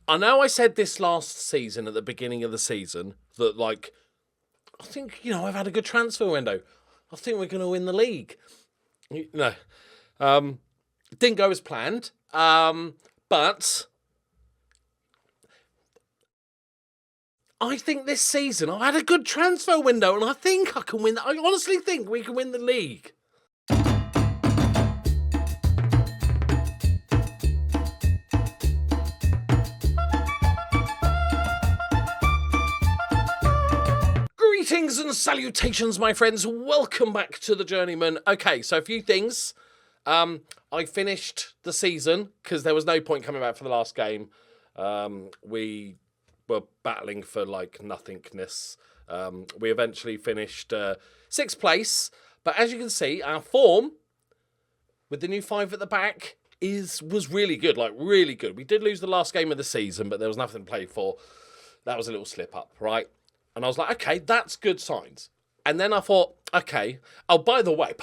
I know I said this last season, at the beginning of the season, that, like, I think, I've had a good transfer window. I think we're going to win the league. No. It didn't go as planned. But I think this season I've had a good transfer window, and I think I can win. I honestly think we can win the league. Greetings and salutations, my friends. Welcome back to the Journeyman. Okay, so a few things. I finished the season because there was no point coming back for the last game. We were battling for like nothingness. We eventually finished 6th place, but as you can see, our form with the new 5 at the back was really good, like really good. We did lose the last game of the season, but there was nothing to play for. That was a little slip up, right? And I was like, okay, that's good signs. And then I thought, okay, oh, by the way,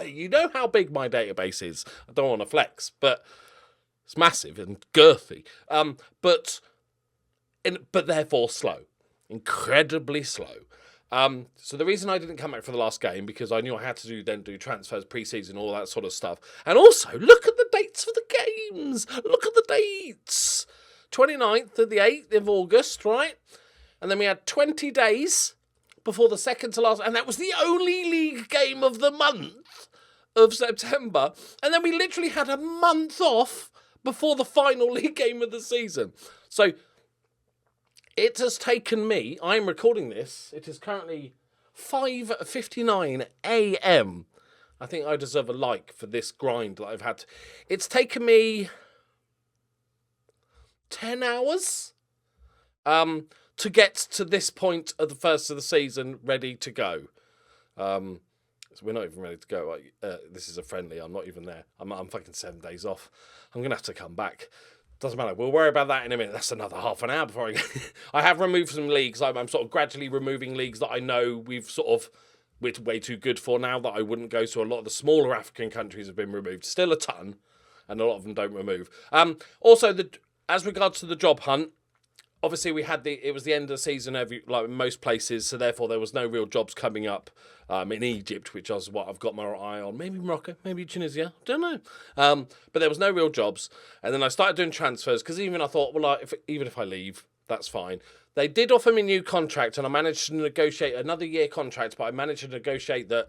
you know how big my database is. I don't want to flex, but it's massive and girthy. But therefore slow, incredibly slow. So the reason I didn't come back for the last game, because I knew I had to do transfers, preseason, all that sort of stuff. And also, look at the dates for the games. Look at the dates. 29th to the 8th of August, right? And then we had 20 days before the second to last, and that was the only league game of the month of September. And then we literally had a month off before the final league game of the season. So it has taken me, I'm recording this, it is currently 5:59 a.m. I think I deserve a like for this grind that I've had. It's taken me 10 hours to get to this point of the first of the season ready to go. So we're not even ready to go. This is a friendly. I'm not even there. I'm fucking 7 days off. I'm going to have to come back. Doesn't matter. We'll worry about that in a minute. That's another half an hour before I get... I have removed some leagues. I'm sort of gradually removing leagues that I know we're way too good for now, that I wouldn't go to. A lot of the smaller African countries have been removed. Still a ton, and a lot of them don't remove. Also, as regards to the job hunt, obviously, it was the end of the season like in most places, so therefore there was no real jobs coming up in Egypt, which is what I've got my eye on. Maybe Morocco, maybe Tunisia, don't know. But there was no real jobs, and then I started doing transfers because I thought, well, even if I leave, that's fine. They did offer me a new contract, and I managed to negotiate another year contract, but I managed to negotiate that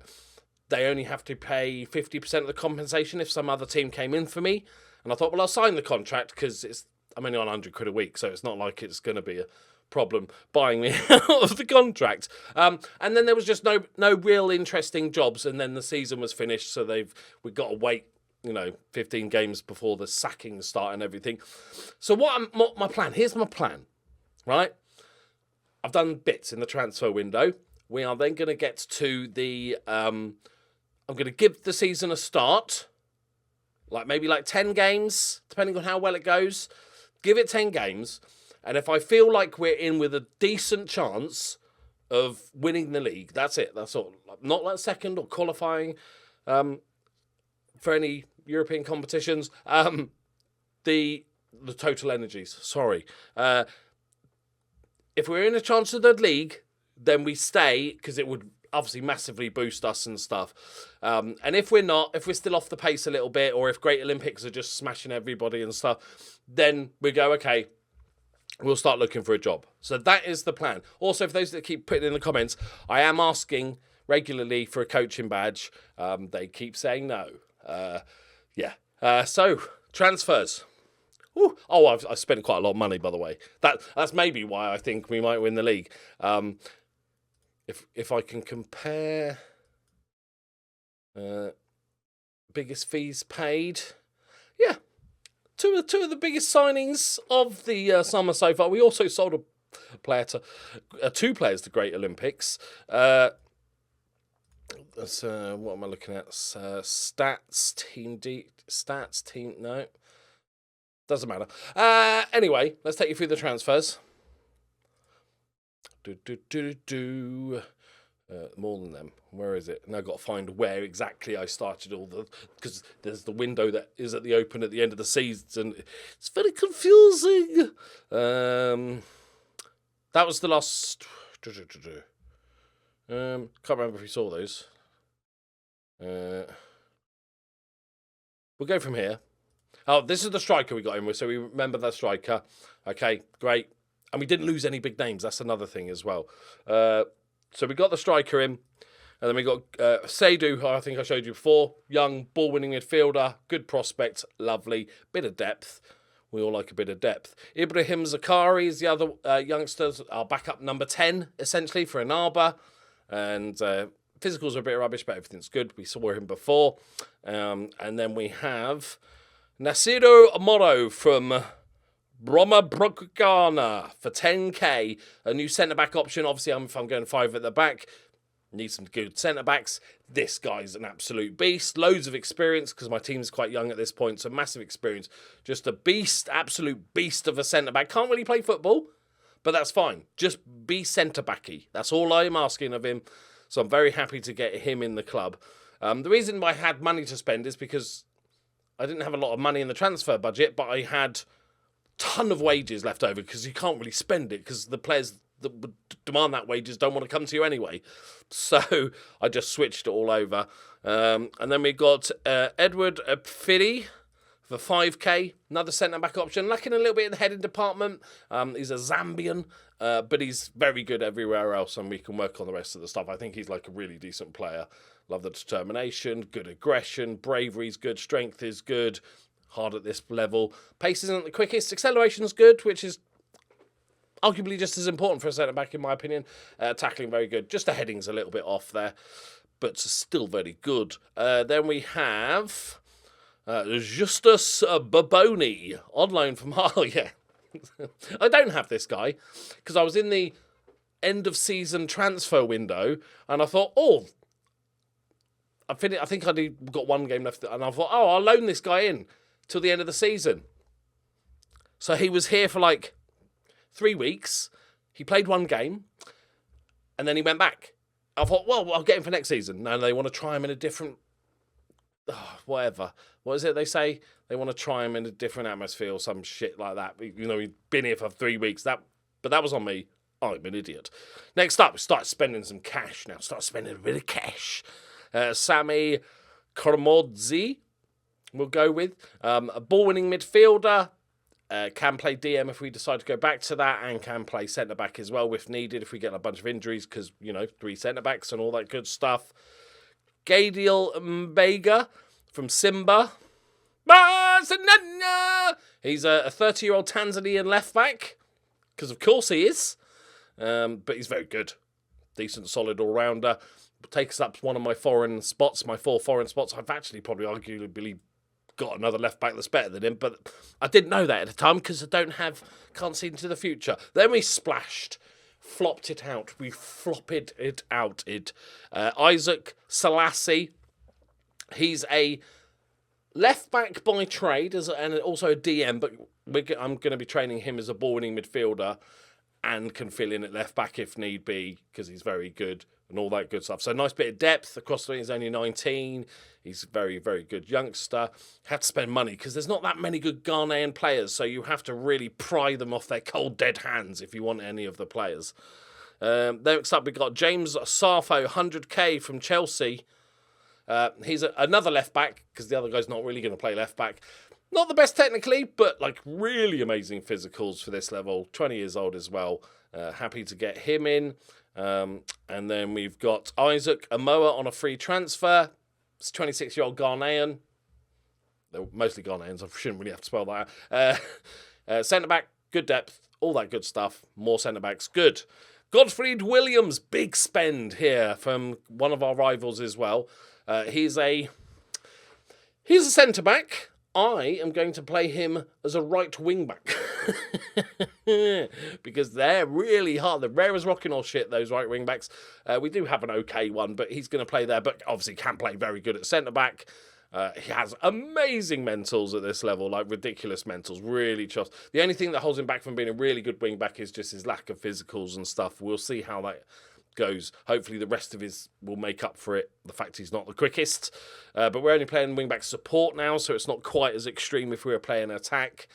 they only have to pay 50% of the compensation if some other team came in for me. And I thought, well, I'll sign the contract because I'm only on £100 a week, so it's not like it's going to be a problem buying me out of the contract. And then there was just no real interesting jobs, and then the season was finished, so we've got to wait, 15 games before the sackings start and everything. So what my plan? Here's my plan, right? I've done bits in the transfer window. We are then going to get to the... I'm going to give the season a start, maybe 10 games, depending on how well it goes. Give it 10 games, and if I feel like we're in with a decent chance of winning the league, that's it. That's all. Not like second or qualifying for any European competitions. The total energies, sorry. If we're in a chance of the league, then we stay, because it would obviously massively boost us and stuff. And if we're not, if we're still off the pace a little bit, or if Great Olympics are just smashing everybody and stuff, then we go, okay, we'll start looking for a job. So that is the plan. Also, for those that keep putting in the comments, I am asking regularly for a coaching badge. They keep saying no. So, transfers. Ooh. Oh, I've spent quite a lot of money, by the way. That's maybe why I think we might win the league. If I can compare biggest fees paid, yeah, two of the biggest signings of the summer so far. We also sold a player two players to Great Olympics. What am I looking at? Stats team. No, doesn't matter. Anyway, let's take you through the transfers. More than them. Where is it? Now I've got to find where exactly I started because there's the window that is at the open at the end of the season. It's very confusing. That was the last... can't remember if we saw those. We'll go from here. Oh, this is the striker we got in with, so we remember that striker. Okay, great. And we didn't lose any big names. That's another thing as well. So we got the striker in. And then we got Seydu, who I think I showed you before. Young, ball-winning midfielder. Good prospect. Lovely. Bit of depth. We all like a bit of depth. Ibrahim Zakari is the other youngsters. Our backup number 10, essentially, for Anaba. And physicals are a bit rubbish, but everything's good. We saw him before. And then we have Nasiru Moro from Brahma for 10k. A new centre-back option. Obviously, if I'm going 5 at the back, need some good centre-backs. This guy's an absolute beast. Loads of experience, because my team's quite young at this point, so massive experience. Just a beast, absolute beast of a centre-back. Can't really play football, but that's fine. Just be centre-backy. That's all I'm asking of him. So I'm very happy to get him in the club. The reason I had money to spend is because I didn't have a lot of money in the transfer budget, but I had ton of wages left over, because you can't really spend it, because the players that would demand that wages don't want to come to you anyway. So I just switched it all over. And then we got Edward Fiddy for 5k, another centre-back option. Lacking a little bit in the heading department. He's a Zambian, but he's very good everywhere else, and we can work on the rest of the stuff. I think he's like a really decent player. Love the determination, good aggression, bravery's good, strength is good, hard at this level. Pace isn't the quickest, acceleration's good, which is arguably just as important for a centre-back, in my opinion. Tackling very good. Just the heading's a little bit off there, but still very good. Then we have Justus Baboni, on loan from Hull. Yeah. I don't have this guy, because I was in the end-of-season transfer window, and I thought, I think I got one game left, and I thought, I'll loan this guy in till the end of the season. So he was here for like 3 weeks. He played one game, and then he went back. I thought, well, I'll get him for next season. No, they want to try him in a different... whatever. What is it they say? They want to try him in a different atmosphere or some shit like that. You know, he'd been here for 3 weeks. But that was on me. I'm an idiot. Next up, we start spending some cash now. Start spending a bit of cash. Sami Kormodzi, we'll go with. A ball-winning midfielder. Can play DM if we decide to go back to that, and can play centre-back as well if needed, if we get a bunch of injuries, because, 3 centre-backs and all that good stuff. Gadiel Mbega from Simba. He's a 30-year-old Tanzanian left-back, because of course he is, but he's very good. Decent, solid all-rounder. Takes up one of my foreign spots, my 4 foreign spots. I've actually probably arguably got another left back that's better than him, but I didn't know that at the time, because I can't see into the future. Then we flopped it out. We flopped it out. Isaac Selassie. He's a left back by trade, and also a DM, but I'm going to be training him as a ball-winning midfielder, and can fill in at left back if need be, because he's very good and all that good stuff. So nice bit of depth. Across the way, he's only 19. He's a very, very good youngster. Had to spend money, because there's not that many good Ghanaian players, so you have to really pry them off their cold, dead hands if you want any of the players. Next up, we got James Sarfo, 100k from Chelsea. He's another left back, because the other guy's not really going to play left back. Not the best technically, but like really amazing physicals for this level. 20 years old as well. Happy to get him in. And then we've got Isaac Amoa on a free transfer. It's a 26-year-old Ghanaian. They're mostly Ghanaians. I shouldn't really have to spell that out. Centre-back, good depth, all that good stuff. More centre-backs, good. Godfried Williams, big spend here from one of our rivals as well. He's a centre-back. I am going to play him as a right wing-back. Because they're really hard. They're rare as rocking or shit, those right wing-backs. We do have an okay one, but he's going to play there. But obviously can play very good at centre-back. He has amazing mentals at this level, like ridiculous mentals, really chuffed. The only thing that holds him back from being a really good wing-back is just his lack of physicals and stuff. We'll see how that goes. Hopefully the rest of his will make up for it, the fact he's not the quickest. But we're only playing wing-back support now, so it's not quite as extreme if we were playing attack.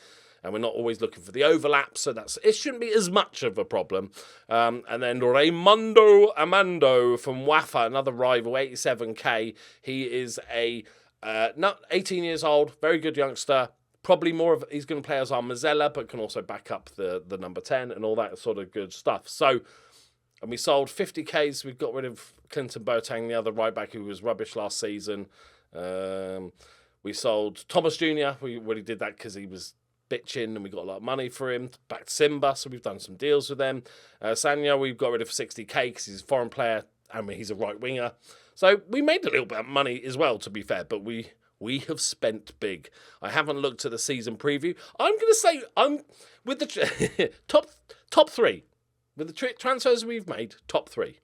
and we're not always looking for the overlap, so it shouldn't be as much of a problem. And then Raimundo Amando from Wafa, another rival, 87k. He is not 18 years old, very good youngster. Probably he's going to play as our Mazzella, but can also back up the number 10 and all that sort of good stuff. So, and we sold 50Ks. We've got rid of Clinton Boateng, the other right back who was rubbish last season. We sold Thomas Jr. We already did that because he was bitching and we got a lot of money for him. Back to Simba, so we've done some deals with them. Sanya, we've got rid of 60k because he's a foreign player and he's a right winger. So we made a little bit of money as well, to be fair, but we have spent big. I haven't looked at the season preview. I'm going to say I'm with the top three. With the transfers we've made, top three.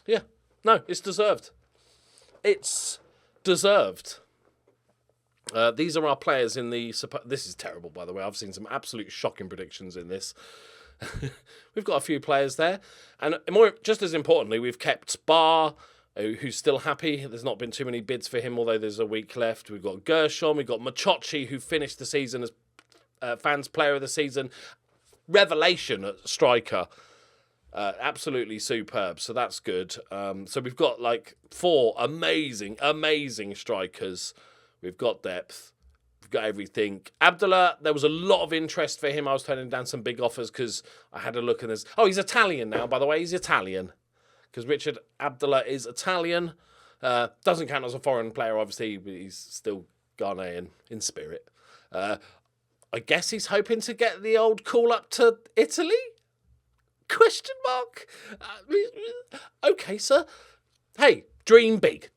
Yeah. No, it's deserved. It's deserved. These are our players in the... This is terrible, by the way. I've seen some absolute shocking predictions in this. We've got a few players there. And just as importantly, we've kept Barr, who's still happy. There's not been too many bids for him, although there's a week left. We've got Gershon. We've got Machochi, who finished the season as fans player of the season. Revelation at striker. Absolutely superb. So that's good. So we've got like 4 amazing strikers. We've got depth. We've got everything. Abdullah, there was a lot of interest for him. I was turning down some big offers because I had a look and there's... Oh, he's Italian now, by the way. He's Italian. Because Richard Abdullah is Italian. Doesn't count as a foreign player, obviously, but he's still Ghanaian in spirit. I guess he's hoping to get the old call up to Italy? Question mark? Okay, sir. Hey, dream big,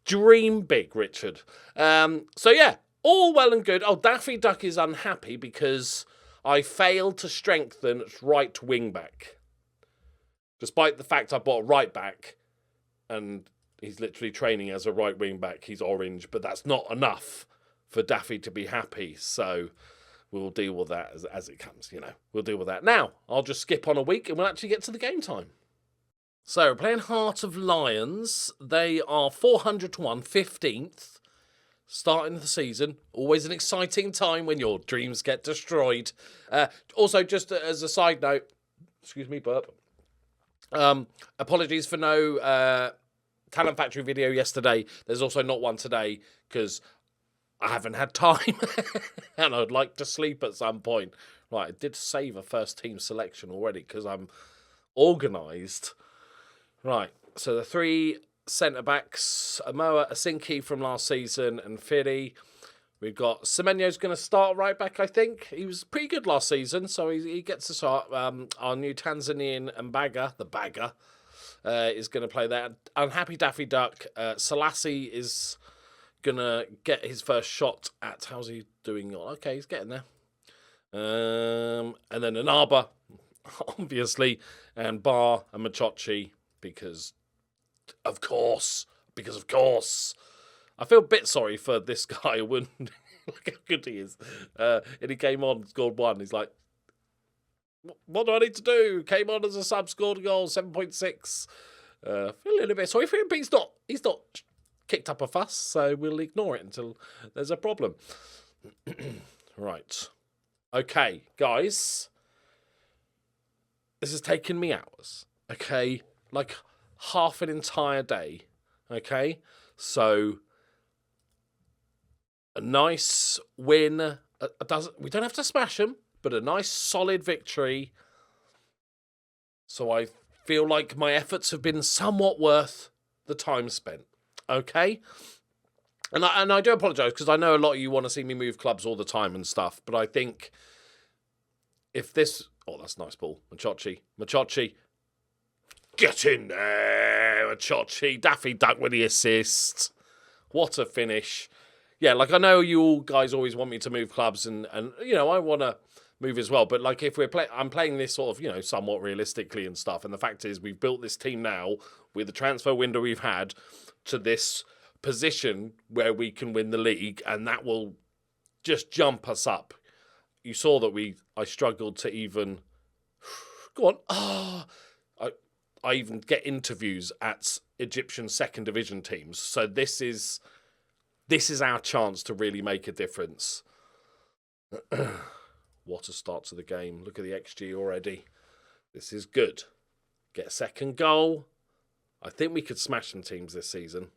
Richard. So yeah, all well and good. Oh, Daffy Duck is unhappy because I failed to strengthen right wing back. Despite the fact I bought a right back and he's literally training as a right wing back. He's orange, but that's not enough for Daffy to be happy. So we'll deal with that as it comes, We'll deal with that. Now, I'll just skip on a week and we'll actually get to the game time. So, we're playing Heart of Lions. They are 400 to 1, 15th. Starting the season. Always an exciting time when your dreams get destroyed. Also, just as a side note, excuse me, burp. Apologies for no Talent Factory video yesterday. There's also not one today because I haven't had time and I'd like to sleep at some point. Right, I did save a first team selection already because I'm organised. Right, so the 3 centre-backs, Amoa Asinki from last season and Firi. We've got Semenyo's going to start right back, I think. He was pretty good last season, so he gets to start. Our new Tanzanian Mbaga, the bagger, is going to play there. Unhappy Daffy Duck. Selassie is going to get his first shot at... How's he doing? Okay, he's getting there. And then Anaba, obviously, and Barr and Machochi, because of course. I feel a bit sorry for this guy. Look how good he is. And he came on, scored 1. He's like, what do I need to do? Came on as a sub, scored a goal, 7.6. Feel a little bit sorry for him, but he's not kicked up a fuss, so we'll ignore it until there's a problem. Right. Okay, guys. This has taken me hours. Okay? Like half an entire day. Okay? So a nice win. We don't have to smash them, but a nice solid victory. So I feel like my efforts have been somewhat worth the time spent. Okay? And I do apologise because I know a lot of you want to see me move clubs all the time and stuff, but I think if this... Oh, that's a nice ball. Machochi. Get in there, Machochi. Daffy Duck with the assist. What a finish. Yeah, like I know you all guys always want me to move clubs and I want to move as well. But like if I'm playing this sort of, somewhat realistically and stuff. And the fact is we've built this team now with the transfer window we've had to this position where we can win the league, and that will just jump us up. You saw that I struggled to even go on. I even get interviews at Egyptian second division teams. So this is This is our chance to really make a difference. What a start to the game. Look at the XG already. This is good. Get a second goal. I think we could smash some teams this season.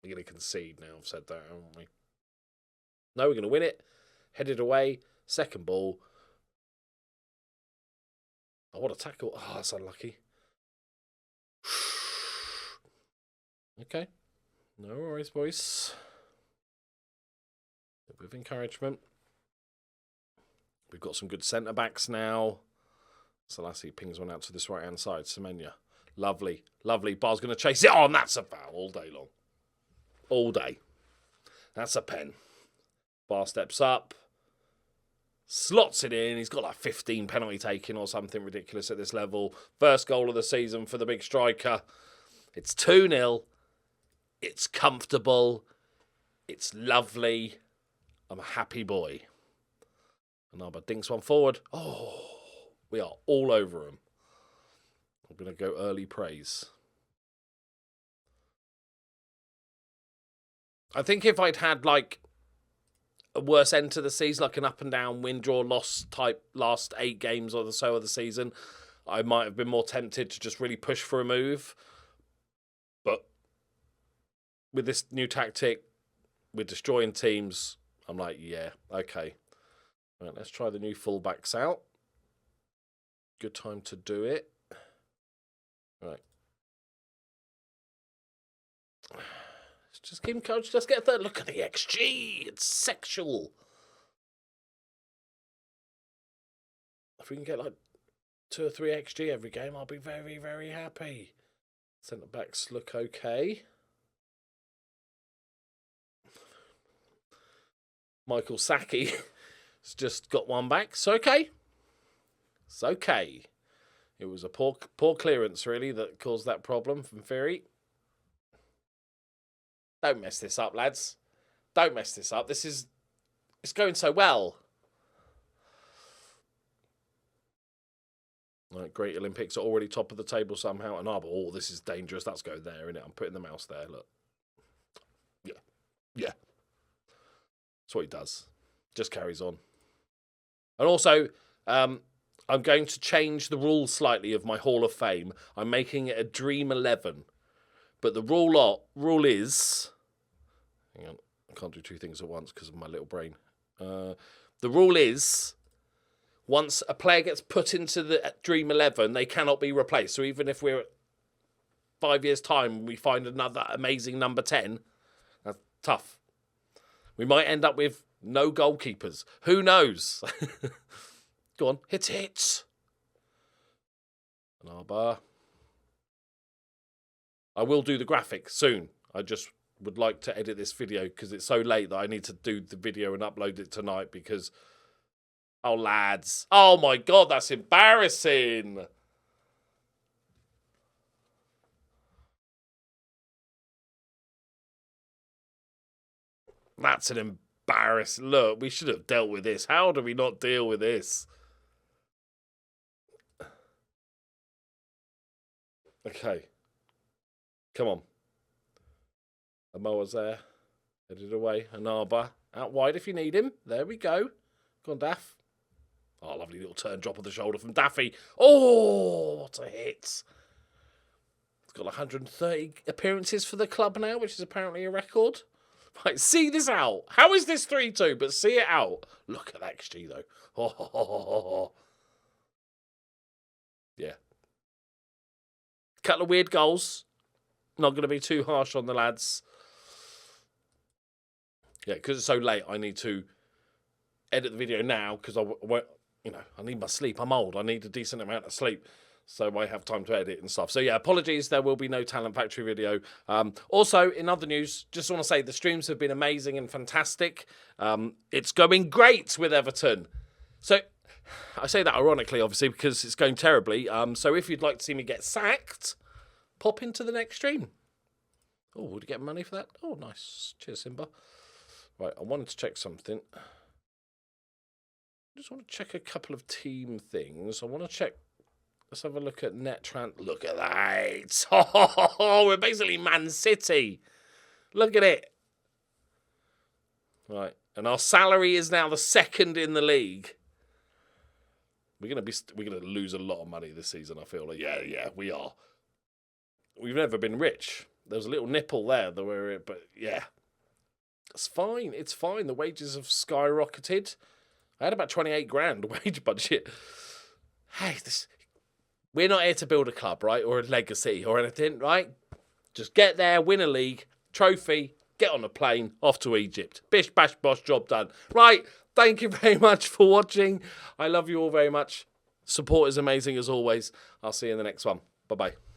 We're going to concede now. I've said that, haven't we? No, we're going to win it. Headed away. Second ball. Oh, what a tackle. Oh, that's unlucky. Okay. No worries, boys. With encouragement. We've got some good centre-backs now. Selassie pings one out to this right-hand side. Semenya. Lovely. Lovely. Bar's going to chase it. Oh, and that's a foul all day long. All day. That's a pen. Bar steps up. Slots it in. He's got like 15 penalty taking or something ridiculous at this level. First goal of the season for the big striker. It's 2-0. It's comfortable. It's lovely. I'm a happy boy. Anaba dinks one forward. Oh, we are all over him. I'm going to go early praise. I think if I'd had like a worse end to the season, like an up and down win, draw, loss type last 8 games or so of the season, I might have been more tempted to just really push for a move. But with this new tactic, with destroying teams, I'm like, yeah, okay. Right, let's try the new fullbacks out. Good time to do it. Right. Just keep him, coach. Just get a third. Look at the XG. It's sexual. If we can get like 2 or 3 XG every game, I'll be very, very happy. Centre backs look okay. Michael Sacchi has just got one back. It's okay. It's okay. It was a poor clearance, really, that caused that problem from Fury. Don't mess this up, lads. Don't mess this up. It's going so well. Right, Great Olympics are already top of the table somehow. And oh, this is dangerous. That's going there, isn't it? I'm putting the mouse there. Look. Yeah. Yeah. That's what he does. Just carries on. And also, I'm going to change the rules slightly of my Hall of Fame. I'm making it a Dream 11. But the rule is... Hang on. I can't do 2 things at once because of my little brain. The rule is... Once a player gets put into the Dream 11, they cannot be replaced. So even if we're 5 years' time, we find another amazing number 10, that's tough. We might end up with no goalkeepers. Who knows? Go on, hit. Anaba. I will do the graphic soon. I just would like to edit this video because it's so late that I need to do the video and upload it tonight because... Oh, lads. Oh, my God, that's embarrassing. That's an embarrassing... Look, we should have dealt with this. How do we not deal with this? Okay. Come on. Amoa's there. Headed away. Anaba. Out wide if you need him. There we go. Go on, Daff. Oh, lovely little turn drop of the shoulder from Daffy. Oh, what a hit. He's got 130 appearances for the club now, which is apparently a record. Right, see this out. How is this 3-2? But see it out. Look at that XG, though. Oh. Yeah. Couple of weird goals. Not going to be too harsh on the lads. Yeah, because it's so late, I need to edit the video now because I need my sleep. I'm old. I need a decent amount of sleep. So I have time to edit and stuff. So yeah, apologies. There will be no Talent Factory video. Also, in other news, just want to say the streams have been amazing and fantastic. It's going great with Everton. So I say that ironically, obviously, because it's going terribly. So if you'd like to see me get sacked, pop into the next stream. Oh, would you get money for that? Oh, nice. Cheers, Simba. Right, I wanted to check something. I just want to check a couple of team things. I want to check. Let's have a look at Look at that. Oh, we're basically Man City. Look at it. Right. And our salary is now the second in the league. We're gonna lose a lot of money this season, I feel like. Yeah, we are. We've never been rich. There was a little nipple there, but yeah. It's fine. It's fine. The wages have skyrocketed. I had about 28 grand wage budget. Hey, we're not here to build a club, right? Or a legacy or anything, right? Just get there, win a league, trophy, get on a plane, off to Egypt. Bish, bash, bosh, job done. Right, thank you very much for watching. I love you all very much. Support is amazing as always. I'll see you in the next one. Bye-bye.